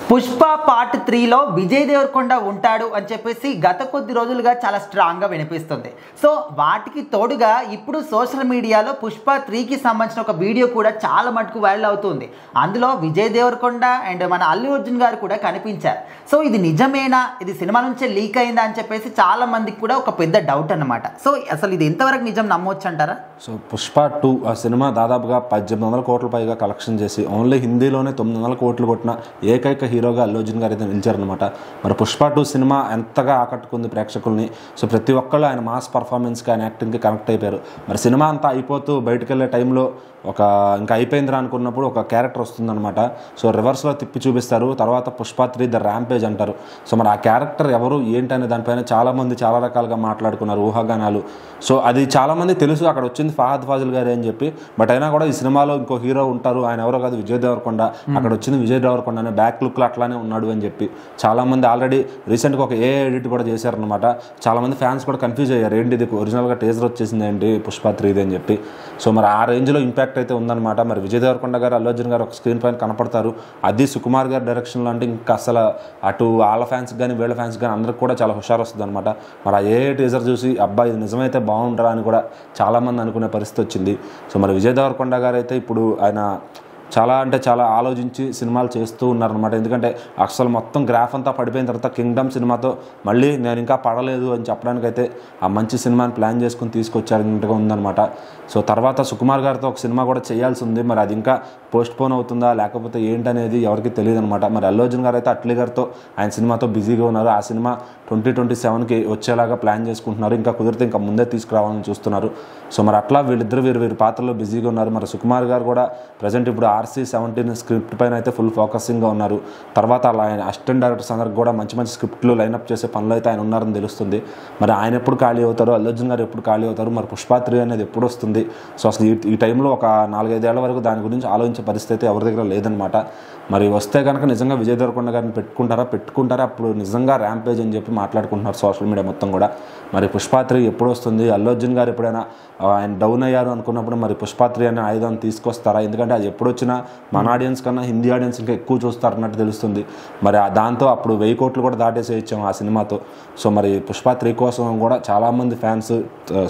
Pushpa part 3లో Vijay Devarakonda ఉంటాడు అని చెప్పేసి గత కొద్ది రోజులుగా చాలా స్ట్రాంగ్గా వినిపిస్తుంది. సో వాటికి తోడుగా ఇప్పుడు సోషల్ మీడియాలో పుష్ప 3కి సంబంధించిన ఒక వీడియో కూడా చాలా మటుకు వైరల్ అవుతుంది. అందులో విజయ్ దేవరకొండ అండ్ మన అల్లు అర్జున్ గారు కూడా కనిపించారు. సో ఇది నిజమేనా, ఇది సినిమా నుంచే లీక్ అయిందా అని చెప్పేసి చాలా మందికి కూడా ఒక పెద్ద డౌట్ అన్నమాట. సో అసలు ఇది ఎంతవరకు నిజం నమ్మొచ్చు అంటారా? సో పుష్ప 2 ఆ సినిమా దాదాపుగా 1800 కోట్ల పైగా కలెక్షన్ చేసి ఓన్లీ హిందీలోనే 900 కోట్లు కొట్టిన ఏకైక హీరోగా అల్లు అర్జున్ గారు అయితే నిలిచారనమాట. మరి పుష్ప 2 సినిమా ఎంతగా ఆకట్టుకుంది ప్రేక్షకుల్ని. సో ప్రతి ఒక్కళ్ళు ఆయన మాస్ పర్ఫార్మెన్స్కి, ఆయన యాక్టింగ్కి కనెక్ట్ అయిపోయారు. మరి సినిమా అంతా అయిపోతూ బయటకు వెళ్ళే టైంలో ఇంకా అయిపోయిందిరా అనుకున్నప్పుడు ఒక క్యారెక్టర్ వస్తుందన్నమాట. సో రివర్స్లో తిప్పి చూపిస్తారు. తర్వాత పుష్ప 3 ద ర్యాంపేజ్ అంటారు. సో మరి ఆ క్యారెక్టర్ ఎవరు ఏంటనే దానిపైన చాలామంది చాలా రకాలుగా మాట్లాడుకున్నారు, ఊహాగానాలు. సో అది చాలామంది తెలుసు, అక్కడ వచ్చింది ఫహద్ ఫాజిల్ గారు అని చెప్పి. బట్ అయినా కూడా ఈ సినిమాలో ఇంకో హీరో ఉంటారు, ఆయన ఎవరో కాదు విజయ్ దేవరకొండ. అక్కడ వచ్చింది విజయ్ దేవరకొండ అనే బ్యాక్ లుక్లో అట్లానే ఉన్నాడు అని చెప్పి చాలామంది ఆల్రెడీ రీసెంట్గా ఒక ఏ ఎడిట్ కూడా చేశారనమాట. చాలామంది ఫ్యాన్స్ కూడా కన్ఫ్యూజ్ అయ్యారు, ఏంటి ఇది ఒరిజినల్గా టీజర్ వచ్చేసింది ఏంటి పుష్ప 3 అని చెప్పి. సో మరి ఆ రేంజ్లో ఇంపాక్ట్ అయితే ఉందన్నమాట. మరి విజయ్ దేవరకొండ గారు, అల్లు అర్జున్ గారు ఒక స్క్రీన్ పైన కనపడతారు. అది సుకుమార్ గారి డైరెక్షన్లో అంటే ఇంకా అసలు అటు వాళ్ళ ఫ్యాన్స్ కానీ వీళ్ళ ఫ్యాన్స్ కానీ అందరికి కూడా చాలా హుషారు వస్తుంది అనమాట. మరి ఆ ఏ టీజర్ చూసి అబ్బాయి ఇది నిజమైతే బాగుంటారా అని కూడా చాలామంది అనుకునే పరిస్థితి వచ్చింది. సో మరి విజయ్ దేవరకొండ గారు అయితే ఇప్పుడు ఆయన చాలా అంటే చాలా ఆలోచించి సినిమాలు చేస్తూ ఉన్నారనమాట. ఎందుకంటే అసలు మొత్తం గ్రాఫ్ అంతా పడిపోయిన తర్వాత కింగ్డమ్ సినిమాతో మళ్ళీ నేను ఇంకా పడలేదు అని చెప్పడానికైతే ఆ మంచి సినిమాని ప్లాన్ చేసుకుని తీసుకొచ్చారన్నట్టుగా ఉందన్నమాట. సో తర్వాత సుకుమార్ గారితో ఒక సినిమా కూడా చేయాల్సి ఉంది. మరి అది ఇంకా పోస్ట్ పోన్ అవుతుందా లేకపోతే ఏంటనేది ఎవరికి తెలియదు అనమాట. మరి అల్లు అర్జున్ గారు అయితే అట్లీ గారితో ఆయన సినిమాతో బిజీగా ఉన్నారు. ఆ సినిమా 2027కి వచ్చేలాగా ప్లాన్ చేసుకుంటున్నారు. ఇంకా కుదిరితే ఇంకా ముందే తీసుకురావాలని చూస్తున్నారు. సో మరి అట్లా వీళ్ళిద్దరు వీరి పాత్రలో బిజీగా ఉన్నారు. మరి సుకుమార్ గారు కూడా ప్రజెంట్ ఇప్పుడు RC-17 స్క్రిప్ట్ పైన అయితే ఫుల్ ఫోకసింగ్గా ఉన్నారు. తర్వాత అలా ఆయన అసిస్టెంట్ డైరెక్టర్స్ అందరికి కూడా మంచి మంచి స్క్రిప్ట్లు లైనప్ చేసే పనులు అయితే ఆయన ఉన్నారని తెలుస్తుంది. మరి ఆయన ఎప్పుడు ఖాళీ అవుతారు, అల్లు అర్జున్ గారు ఎప్పుడు ఖాళీ అవుతారు, మరి పుష్ప 3 అనేది ఎప్పుడు వస్తుంది. సో అసలు ఈ టైంలో ఒక 4-5 ఏళ్ల వరకు దాని గురించి ఆలోచించే పరిస్థితి ఎవరి దగ్గర లేదనమాట. మరి వస్తే కనుక నిజంగా విజయ్ దేవరకొండ గారిని పెట్టుకుంటారా అప్పుడు నిజంగా ర్యాంపేజ్ అని చెప్పి మాట్లాడుకుంటున్నారు సోషల్ మీడియా మొత్తం కూడా. మరి పుష్ప 3 ఎప్పుడు వస్తుంది, అల్లు అర్జున్ గారు ఎప్పుడైనా ఆయన డౌన్ అయ్యారు అనుకున్నప్పుడు మరి పుష్ప 3 అనే ఆయుధాన్ని తీసుకొస్తారా? ఎందుకంటే అది ఎప్పుడు వచ్చినా మన ఆడియన్స్ కన్నా హిందీ ఆడియన్స్ ఇంకా ఎక్కువ చూస్తారన్నట్టు తెలుస్తుంది. మరి దాంతో అప్పుడు 1000 కోట్లు కూడా దాటేసేయచ్చాము ఆ సినిమాతో. సో మరి పుష్ప 3 కోసం కూడా చాలామంది ఫ్యాన్స్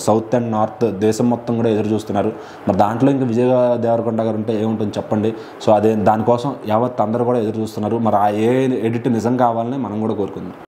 సౌత్ అండ్ నార్త్ దేశం మొత్తం కూడా ఎదురు చూస్తున్నారు. మరి దాంట్లో ఇంకా విజయ్ దేవరకొండ గారు ఉంటే ఏముంటుంది చెప్పండి. సో దానికోసం యావత్ అందరూ కూడా ఎదురు చూస్తున్నారు. మరి ఆ ఏ ఎడిట్ నిజం కావాలని మనం కూడా కోరుకుందాం.